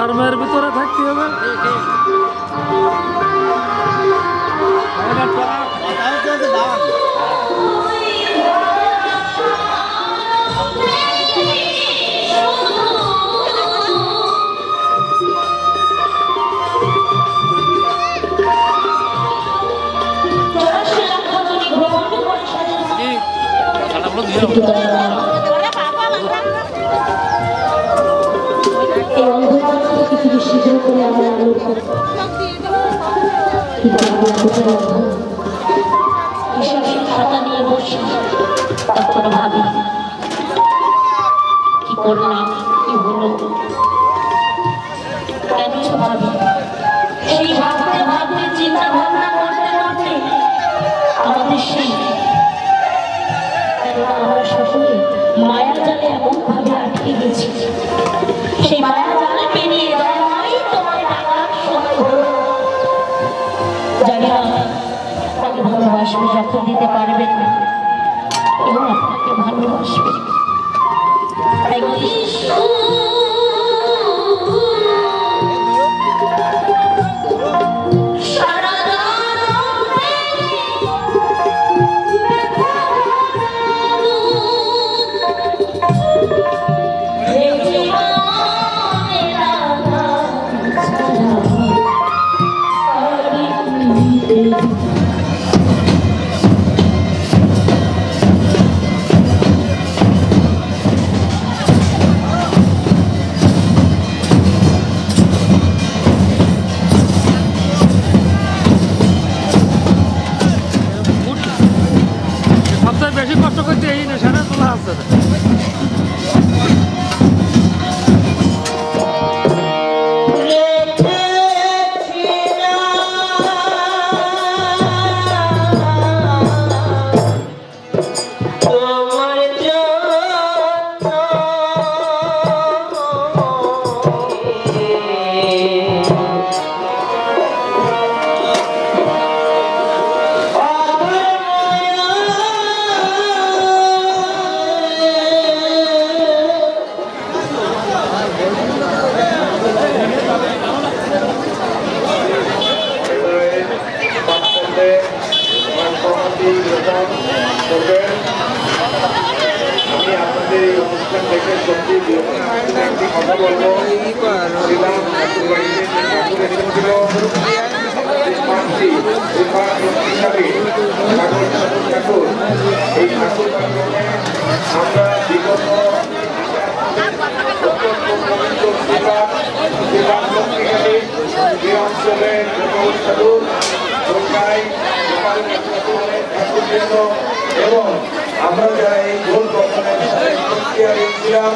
ফার্মের ভিতরে থাকতে হবে। খাতা নিয়ে বসি, তখন ভাবি কি করলাম, কি হলো, কেন ভাবি। সেই ভাবতে ভাবতে, চিন্তা ভাবনা করতে করতে আমাদের সেই আমরা সকলে মায়া জালে এমন ভাবে আটকে গেছি। সেই মায়া জালে পেরিয়ে দয়াময় তোমার ডাকার সময় হলো। জানি না তাকে ভালোবাসবে, যখন দিতে পারবেন না এবং আপনাকে ভালোবাসবে। তাই বেশি কষ্ট করতে এই নেশাটা তোলা আছে না। আমি আপনাদের এই অনুষ্ঠান দেখে সত্যি একটি কথা বলবো। এই ঠাকুর আমরা বিগত এই অঞ্চলের ঠাকুর এবং আমরা যারা এই গোল গঠনের সাথে ছিলাম